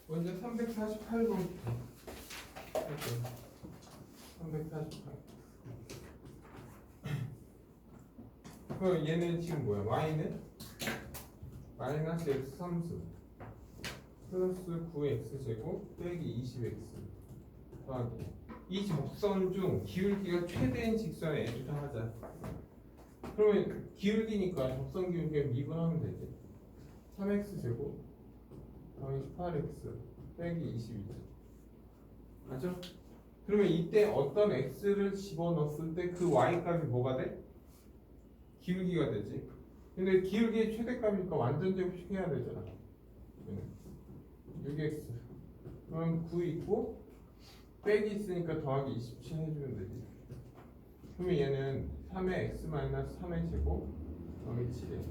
먼저 348번. 348. 그럼 얘는 지금 뭐야? y는 마이너스 x 3수 플러스 9x 제곱 빼기 20x 더하기 이 접선 중 기울기가 최대인 직선에 n을 하자. 그러면 기울기니까 접선 기울기에 미분하면 되지. 3x 제곱 더하기 18x 빼기 22죠. 맞죠? 그러면 이때 어떤 x를 집어넣었을 때 그 y 값이 뭐가 돼? 기울기가 되지. 근데 기울기의 최대값이니까 완전 제곱식 해야 되잖아. 6x 그럼 9 있고 빼기 있으니까 더하기 27 해주면 되지. 그러면 얘는 3의 x-3의 제곱 더하기 7이야.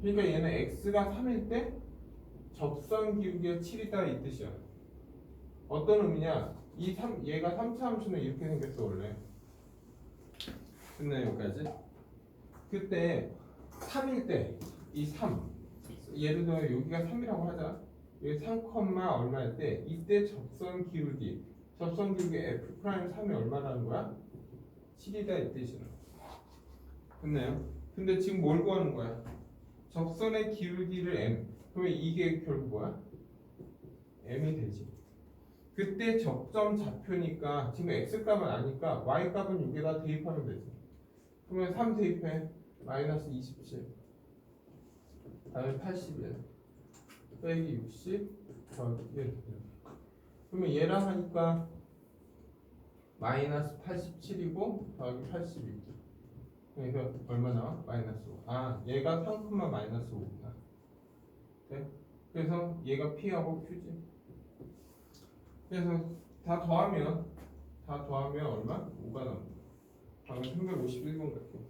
그러니까 얘는 x가 3일 때 접선 기울기가 7이다 이 뜻이야. 어떤 의미냐? 얘가 3차 함수는 이렇게 생겼어 원래. 됐나요 여기까지? 그때 3일 때 이 3 예를 들어 여기가 3이라고 하자. 여기 3, 얼마일 때 이때 접선 기울기 f 프라임 3이 얼마라는 거야? 7이다 이 뜻이야. 됐나요? 근데 지금 뭘 구하는 거야? 접선의 기울기를 m. 그러면 이게 결국 뭐야? m이 되지. 그때 접점 좌표니까 지금 x값은 아니까 y값은 여기다 대입하면 되지. 그러면 3 대입해. 마이너스 27 다음에 81 빼기 60 더하기 1. 그러면 얘랑 하니까 마이너스 87이고 더하기 82. 그래서 얼마 나와? 마이너스 5. 아 얘가 3, 마이너스 5구나. 네? 그래서 얘가 P하고 Q지. 그래서 다 더하면 얼마? 5가 나옵니다. 다음에 351번 갈게요.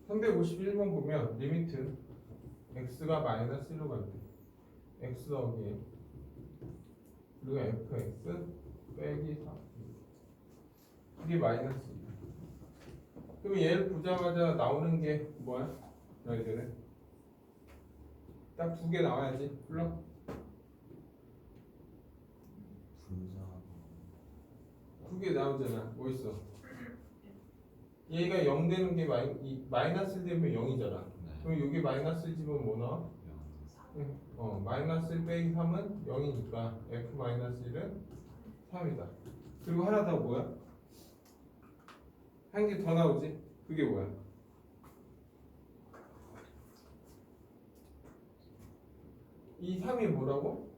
351번 보면 리미트 x가 마이너스 1로 갈 때 x 더하기 그리고 fx 빼기 4 이게 마이너스 2. 그럼 얘를 보자마자 나오는 게 뭐야? 너희들은 딱 두 개 나와야지. 불러. 두 개 나오잖아. 뭐 있어? 얘가 0 되는 게 마이너스 되면 0이잖아. 그럼 여기 마이너스 집으면 뭐 나와? 마이너스 1 빼기 3은 0이니까 f 마이너스 1은 3이다. 그리고 하나 더 뭐야? 한 개 더 나오지? 그게 뭐야? 이 3이 뭐라고?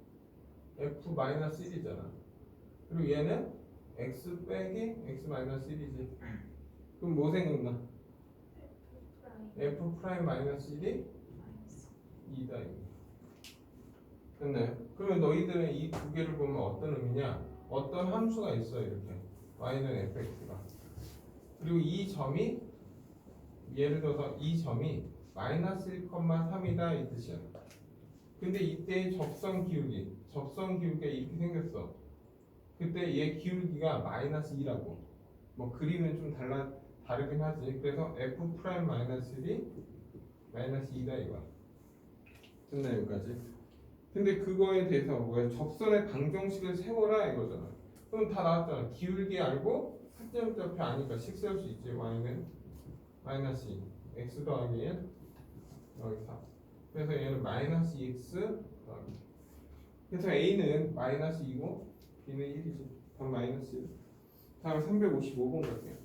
f 마이너스 1이잖아. 그리고 얘는 x 빼기 x 마이너스 1이지. 그럼 뭐 생각나? f 프라임 마이너스 1이 2다. 됐나요? 그러면 너희들은 이 두 개를 보면 어떤 의미냐? 어떤 함수가 있어 이렇게 y는 fx가. 그리고 이 점이 예를 들어서 이 점이 마이너스 1,3이다 이 뜻이야. 근데 이때 접선 기울기가 이렇게 생겼어. 그때 얘 기울기가 마이너스 2라고. 뭐 그림은 좀 다르긴 하지. 그래서 f 프라임 마이너스 1이 마이너스 2다 이거야. 됐나 여기까지? 근데 그거에 대해서 뭐야? 접선의 방정식을 세워라 이거잖아. 그럼 다 나왔잖아. 기울기 알고 합점좌표 아니까 식 세울 수 있지. y는 마이너스 2 x 더하기 1 더하기 4. 그래서 얘는 마이너스 2x 더하기. 그래서 a는 마이너스 2고 b는 1이지. 다음 마이너스 1. 다음 355번 갈게요.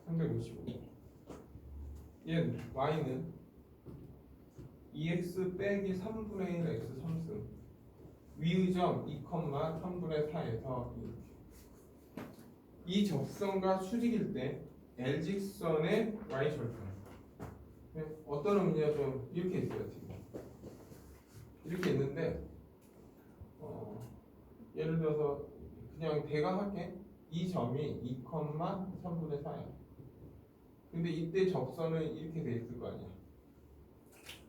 355번. 얘 y는 2x 빼기 3분의 1 x 3승 위의 점 2, 3분의 4에서 이 접선과 수직일 때 L직선의 y절편. 어떤 의미냐 좀 이렇게 있어요 지금. 이렇게 있는데 예를 들어서 그냥 대강할게. 이 점이 2, 3분의 4야. 근데 이때 접선은 이렇게 돼 있을 거 아니야.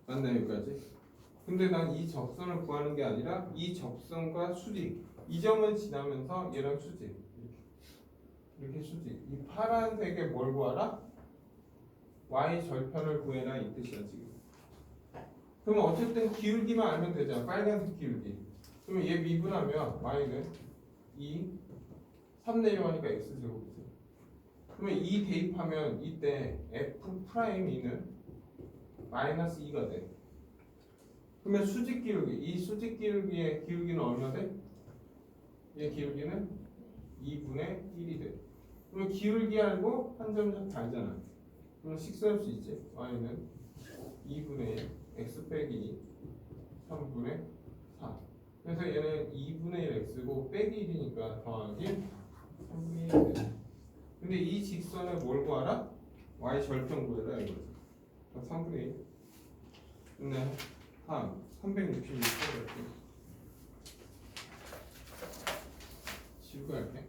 맞나요 여기까지? 근데 난 이 접선을 구하는 게 아니라 이 접선과 수직 이 점을 지나면서 얘랑 수직 이렇게 수직. 이 파란색에 뭘 구하라? y 절편을 구해라 이 뜻이야 지금. 그러면 어쨌든 기울기만 알면 되잖아. 빨간색 기울기. 그러면 얘 미분하면 y는 2, 3 내려가니까 x제곱이지. 그러면 2 대입하면 이때 f'2는 마이너스 2가 돼. 그러면 수직 기울기, 이 수직 기울기의 기울기는 얼마 돼? 얘 기울기는 2분의 1이 돼. 그러면 기울기 알고 한 점씩 달잖아. 그럼 식수할 수 있지. y는 2분의 1, x 빼기 3분의 4. 그래서 얘는 2분의 1 x고 빼기 1이니까 더하기 3분의 1이 돼. 근데 이 직선에 뭘 구하라? y 절편 구해라 이거지. 3분의 1. 근데 다음 366번 지우고 할게.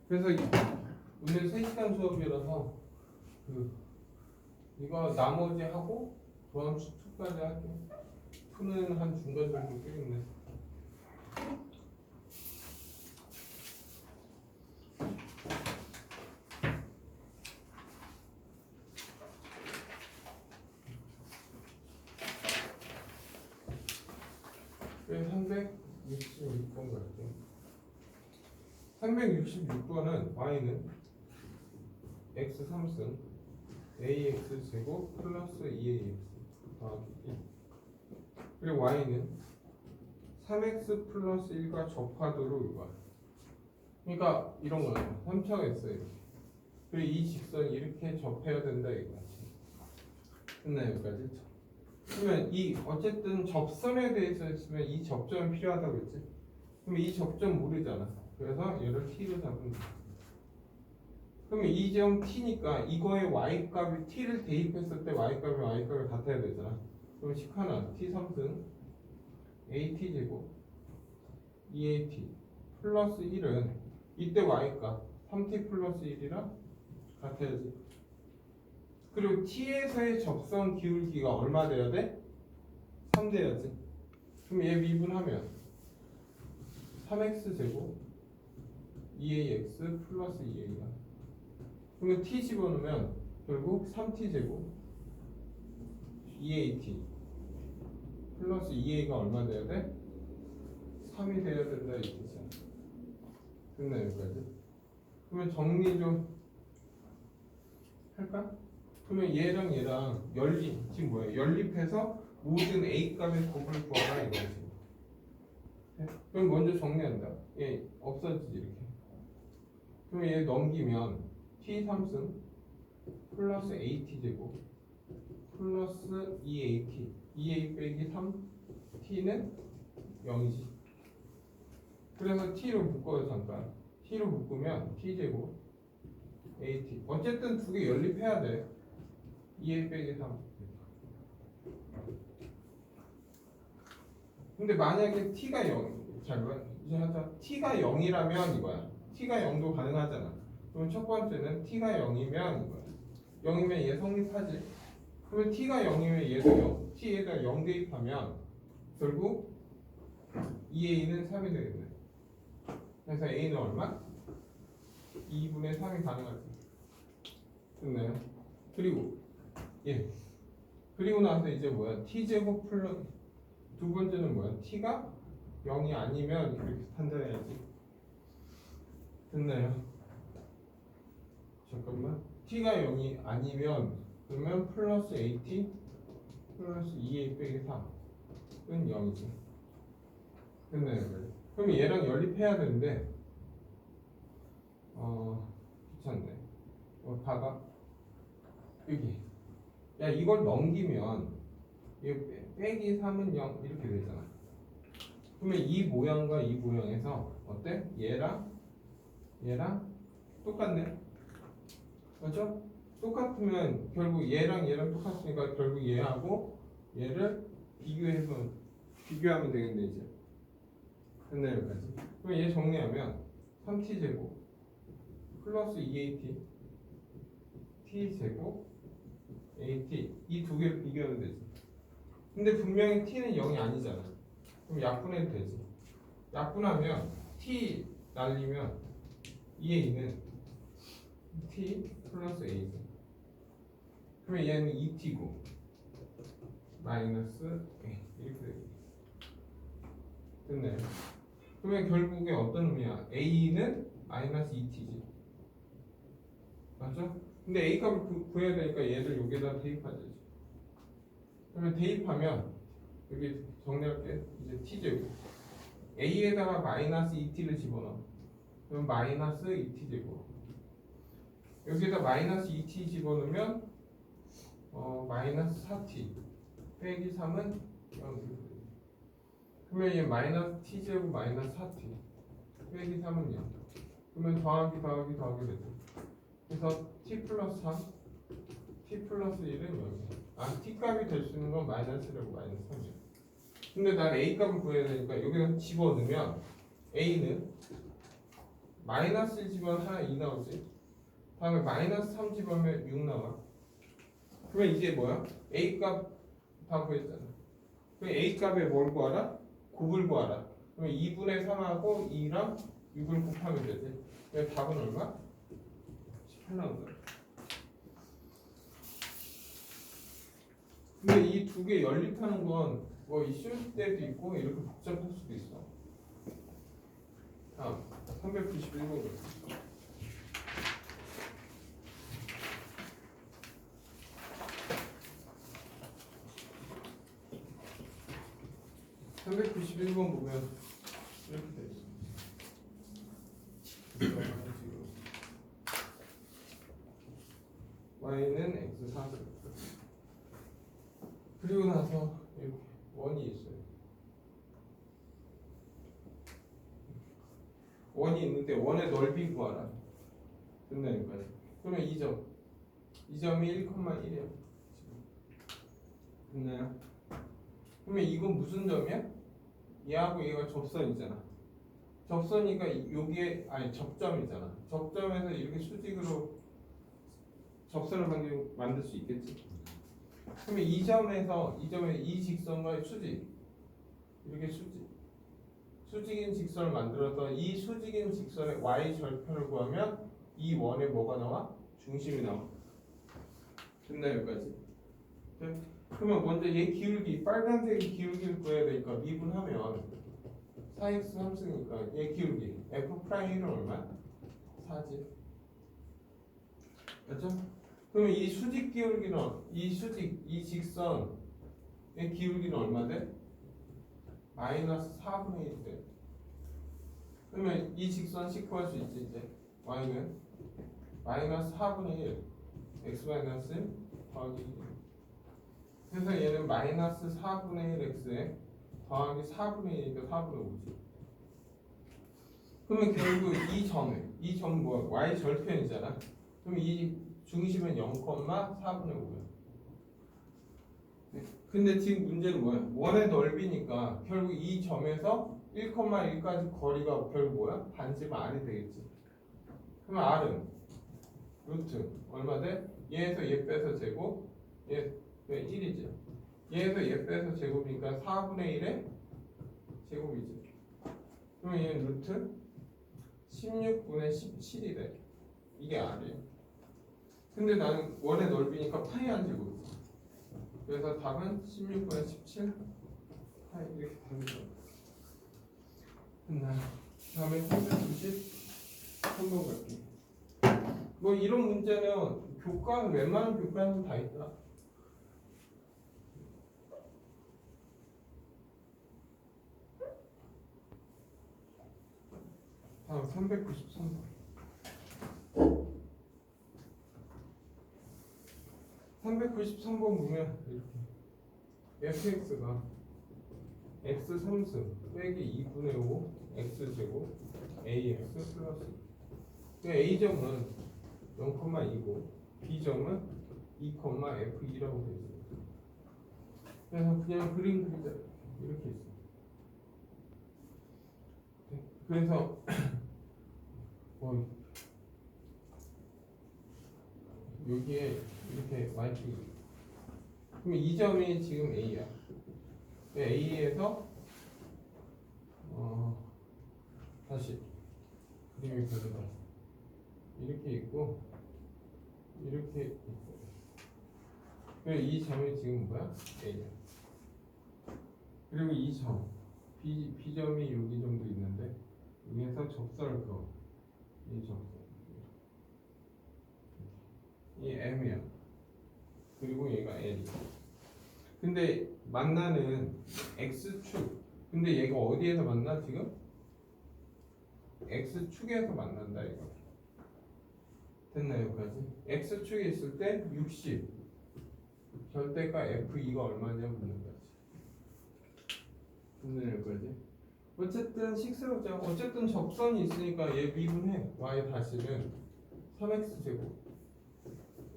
그래서 오늘 3시간 수업이라서 이거 나머지 하고 도함수 2까지 할게. 2는 한 중간 정도 되겠네. 그래서 366번 갈게요. 366번은 y는 x 3승 ax 제곱 플러스 2ax 더하기 1. 그리고 y는 3x 플러스 1과 접하도록 이거야. 그러니까 이런 거예요. 3차가 있어요. 이렇게. 그리고 이 직선이 이렇게 접해야 된다 이거야. 끝나요 여기까지. 그러면 이 어쨌든 접선에 대해서 있으면 이 접점이 필요하다고 했지. 그러면 이 접점 모르잖아. 그래서 얘를 t로 잡으면 돼. 그러면 이 점 t니까 이거에 y 값이 t를 대입했을 때 y 값이 같아야 되잖아. 그럼 식 하나 t 3승 at 제곱 2at 플러스 1은 이때 y 값 3t 플러스 1이랑 같아야지. 그리고 t에서의 접선 기울기가 얼마 돼야 돼? 3 돼야지. 그럼 얘 미분하면 3x 제곱 2ax 플러스 2a야. 그러면 t 집어넣으면 결국 3t 제곱 2at 플러스 2a가 얼마 돼야 돼? 3이 돼야 된다 이 뜻이야. 됐나 여기까지? 그러면 정리 좀 할까? 그러면 얘랑 연립 지금 뭐야? 연립해서 모든 a 값의 곱을 구하라 이거지. 그럼 먼저 정리한다. 얘 없어지지 이렇게. 그럼 얘 넘기면 t 3승 플러스 at 제곱 플러스 2at 2a 빼기 3 t는 0이지. 그래서 t로 묶어요 잠깐. t로 묶으면 t 제곱 at 어쨌든 두 개 연립해야 돼. 2a 빼기 3. 근데 만약에 t가 0 잠깐 이제 하자. t가 0이라면 이거야. t가 0도 가능하잖아. 그럼 첫 번째는 t가 0이면 이거야. 0이면 얘 성립하지. 그러면 t가 0이면 얘도 0. t에다 0 대입하면 결국 2a는 3이 되겠네. 그래서 a는 얼마? 2분의 3이 가능하지. 됐나요? 그리고 그리고 나서 이제 뭐야? t제곱 플러스 두 번째는 뭐야? t가 0이 아니면 이렇게 판단해야지. 됐나요? 잠깐만. t가 0이 아니면 그러면 플러스 at 플러스 2a 빼기 3은 0이지. 됐나요? 그럼 얘랑 연립해야 되는데 귀찮네. 봐봐. 여기. 야 이걸 넘기면 이 빼기 3은 0 이렇게 되잖아. 그러면 이 모양과 이 모양에서 어때? 얘랑 똑같네. 맞죠? 똑같으면 결국 얘랑 똑같으니까 결국 얘하고 얘를 비교하면 되겠네 이제. 됐네 여기까지. 그럼 얘 정리하면 3t 제곱 플러스 2at t 제곱 at 이 두 개를 비교하면 되지. 근데 분명히 t는 0이 아니잖아. 그럼 약분해도 되지. 약분하면 t 날리면 2의 2는 t 플러스 a. 그러면 얘는 2t고 마이너스 a 이렇게 되겠네. 됐네. 그러면 결국에 어떤 의미야? a는 마이너스 2t지. 맞죠? 근데 a 값을 구해야 되니까 얘를 여기다 대입하지. 그러면 대입하면 여기 정리할게. 이제 t제곱 a에다가 마이너스 2t를 집어넣어. 그럼 마이너스 2t제곱 여기에다 마이너스 2t 집어넣으면 마이너스 4t 빼기 3은 0. 그러면 얘 마이너스 t제곱 마이너스 4t 빼기 3은 0. 그러면 더하기 되죠. 그래서 t 플러스 3 t 플러스 1은 0이야. t 값이 될 수 있는 건 마이너스라고 마이너스 3이야. 근데 난 a 값을 구해야 되니까 여기다 집어넣으면 a는 마이너스 1 집어넣으면 하나 2 나오지. 다음에 마이너스 3 집어넣으면 6 나와. 그러면 이제 뭐야? a 값 다 구했잖아. 그럼 a 값에 뭘 구하라? 곱을 구하라. 그러면 2분의 3하고 2랑 6을 곱하면 되지. 그래서 답은 얼마? 18 나온 거야. 근데 이 두 개 연립하는 건 뭐 쉬울 때도 있고 이렇게 복잡할 수도 있어. 다음 391번. 391번 보면 이렇게 돼 있어. y는 x 4. 그리고 나서 이렇게 원이 있어요. 원이 있는데 원의 넓이 구하라. 된다는 거야. 그러면 2점. 2점이 1,1이야. 됐나요? 그러면 이건 무슨 점이야? 얘하고 얘가 접선이잖아. 접선이니까 여기에 접점이잖아. 접점에서 이렇게 수직으로 접선을 만들 수 있겠지. 그러면 이 점에 이 직선과의 수직 이렇게 수직인 직선을 만들어서 이 수직인 직선의 y 절편을 구하면 이 원에 뭐가 나와? 중심이 나와. 됐나 여기까지? 네? 그러면 먼저 얘 기울기 빨간색의 기울기를 구해야 되니까 미분하면 4x 3승이니까 얘 기울기 f'1은 얼마야? 4지. 맞죠? 그러면 이 수직 기울기는 이 직선의 기울기는 얼마 돼? 마이너스 4분의 1이 돼. 그러면 이 직선씩 구할 수 있지 이제. y는 마이너스 4분의 1 x 마이너스 1 더하기 1. 그래서 얘는 마이너스 4분의 1 x에 더하기 4분의 1이니까 4분의 5지. 그러면 결국 이 점 뭐야? y 절편이잖아. 그럼 이 중심은 0,4분의 5야. 근데 지금 문제는 뭐야? 원의 넓이니까 결국 이 점에서 1,1까지 거리가 결국 뭐야? 반지름 r이 되겠지. 그러면 r은 루트 얼마 돼? 얘에서 얘 빼서 제곱 얘 1이지. 얘에서 얘 빼서 제곱이니까 4분의 1의 제곱이지. 그러면 얘는 루트 16분의 17이 돼. 이게 r이야. 근데 나는 원의 넓이니까 파이 한 제곱이지. 그래서 답은 16분의 17 파이 이렇게 됩니다. 됐나요? 다음에 393번 갈게요. 뭐 이런 문제는 웬만한 교과는 다 있다. 다음 393번. 393번 보면 이렇게 fx가 x 3승 빼기 2분의 5 x제곱 ax 플러스 a점은 0,2고 b점은 2,f2라고 되어 있어요. 그래서 그냥 그림 그리자 이렇게 있어요. 그래서 여기에 이렇게 y축이 그러면 이 점이 지금 a야. a에서 다시 그림이 별로다. 이렇게 있고 이렇게 있고. 그리고 이 점이 지금 뭐야? A야. 그리고 이 점 B점이 여기 정도 있는데 여기에서 접선을 그어. 이 접선. 이 M이야. 그리고 얘가 L이야. 근데 만나는 X축. 근데 얘가 어디에서 만나 지금? X축에서 만난다 이거. 됐나요 여기까지? X축에 있을 때 60. 절대가 F2가 얼마냐 묻는 거지. 됐나요 여기까지? 어쨌든 식세우자. 어쨌든 접선이 있으니까 얘 미분해. Y 다시는 3x 제곱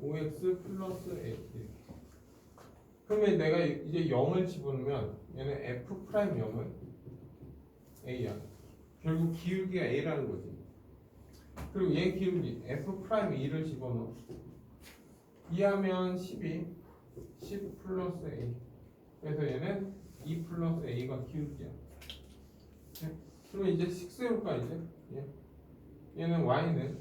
5x 플러스 a. 그러면 내가 이제 0을 집어넣으면 얘는 f 프라임 0은 a야. 결국 기울기가 a라는 거지. 그리고 얘 기울기 f 프라임 2를 집어넣어. 2하면 12, 10 플러스 a. 그래서 얘는 2 플러스 a가 기울기야. 그러면 이제 식세울까 이제? 얘는 y는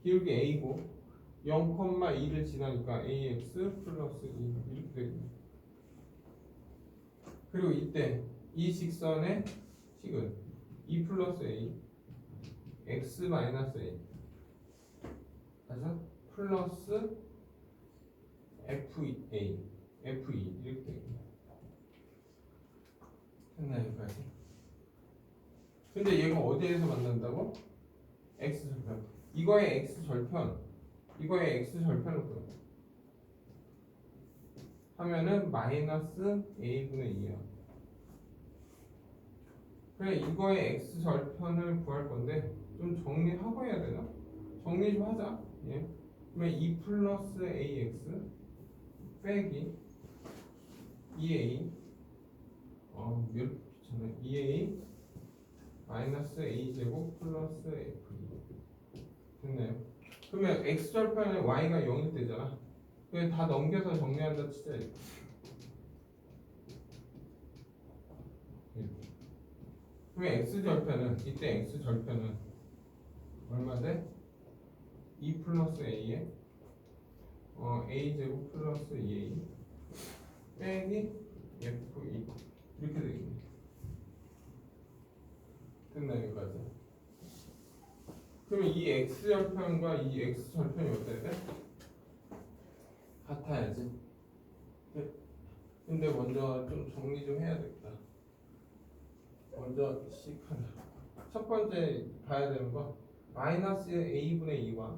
기울기 a고 0,2를 지나니까 ax 플러스 2 이렇게 되겠네. 그리고 이때 이 직선의 식은 2 플러스 a x 마이너스 a 맞아? 플러스 f2 이렇게 되겠네. 됐나 여기까지? 근데 얘가 어디에서 만난다고? x절편. 이거의 x절편 이거의 x절편을 구해. 하면은 마이너스 a분의 2야. 그래 이거의 x절편을 구할 건데 좀 정리하고 해야 되나? 정리 좀 하자. 예. 그러면 2 플러스 ax 빼기 2a 이렇게 귀찮네. 2a 마이너스 a제곱 플러스 f2 됐나요? 그러면 x절편에 y가 0일 때잖아. 그냥 다 넘겨서 정리한다 치자. 이렇게. 그러면 x절편은 이때 x절편은 얼마 돼? 2 플러스 a에 a제곱 플러스 2a 빼기 f2 이렇게 되겠네. 됐나요 여기까지? 그러면 이 x절편과 이 x절편이 어때야 돼? 같아야지. 근데 먼저 좀 정리 좀 해야겠다. 먼저 시작하자. 첫 번째 봐야 되는 거 마이너스 a분의 2와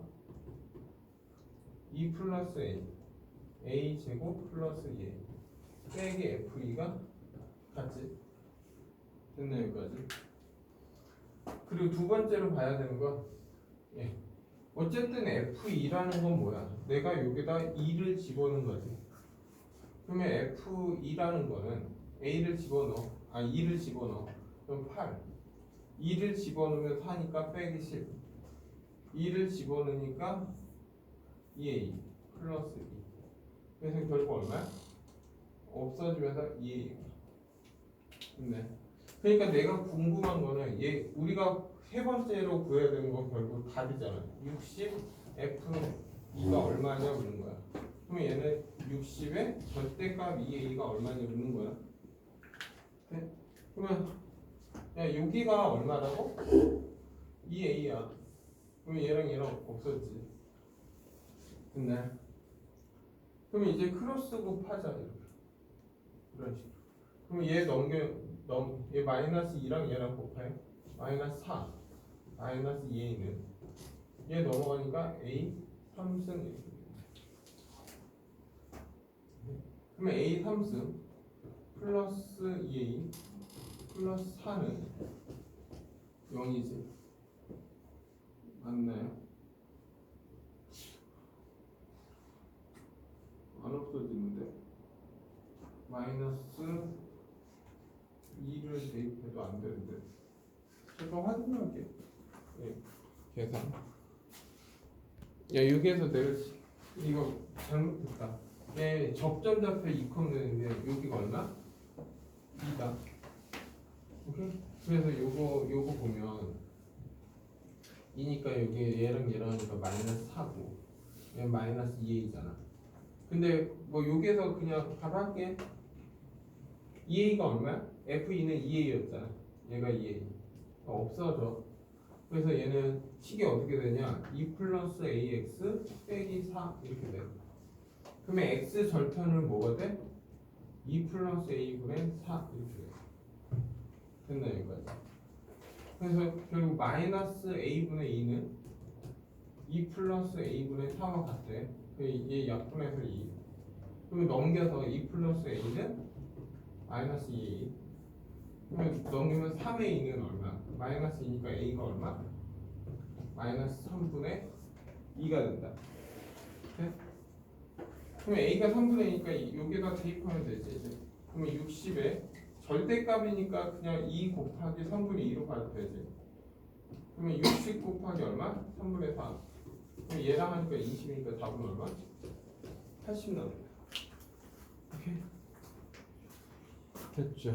2 플러스 a 제곱 플러스 2 빼기 f2가 같지. 됐나요 여기까지? 그리고 두 번째로 봐야 되는 거 어쨌든 f2라는 건 뭐야? 내가 여기다 2를 집어넣은 거지. 그러면 f2라는 거는 a를 집어넣어 2를 집어넣어 그럼 8 2를 집어넣으면 4니까 빼기 10 2를 집어넣으니까 2a 플러스 2 그래서 결국 얼마야? 없어지면서 2a 네. 그러니까 내가 궁금한 거는 얘 우리가 세 번째로 구해야 되는 건 결국 답이잖아. 60 f2가 얼마냐 묻는 거야. 그러면 얘는 60에 절대값 2a가 얼마냐 묻는 거야. 네? 그러면 야 여기가 얼마라고? 2a야. 그러면 얘랑 없어지지. 됐네. 그러면 이제 크로스 곱하자 이렇게. 이런 식으로. 그럼 얘 마이너스 2랑 얘랑 곱해. 마이너스 4 마이너스 2a는 얘 넘어가니까 a 3승 이렇게. 그러면 a 3승 플러스 2a 플러스 4는 0이지. 맞나요? 안 없어지는데 마이너스 2를 대입해도 안 되는데 잠깐 확인할게. 계산. 야 여기에서 내가 이거 잘못했다. 얘 접점좌표 2컴 되는데 여기가 얼마? 2다. 오케이? 그래서 요거 보면 2니까 여기 얘랑 얘랑 하니까 마이너스 4고 얘는 마이너스 2a잖아. 근데 뭐 여기에서 그냥 바로 할게. 2a가 얼마야? f2는 2a였잖아. 얘가 2a. 없어져. 그래서 얘는 식이 어떻게 되냐? 2 플러스 ax 빼기 4 이렇게 돼. 그러면 x 절편은 뭐가 돼? 2 플러스 a분의 4 이렇게 돼. 됐나 여기까지? 그래서 결국 마이너스 a분의 2는 2 플러스 a분의 4와 같대. 얘 약분해서 2. 그러면 넘겨서 2 플러스 a는 마이너스 2a. 그러면 넘기면 3의 2는 얼마? 마이너스 2니까 a가 얼마? 마이너스 3분의 2가 된다. 네? 그러면 a가 3분의 2니까 여기다 대입하면 되지 이제. 그러면 60에 절대값이니까 그냥 2 곱하기 3분의 2로 가도 되지. 그러면 60 곱하기 얼마? 3분의 4. 그럼 얘랑 하니까 20이니까 답은 얼마? 80 나옵니다. 오케이. 됐죠.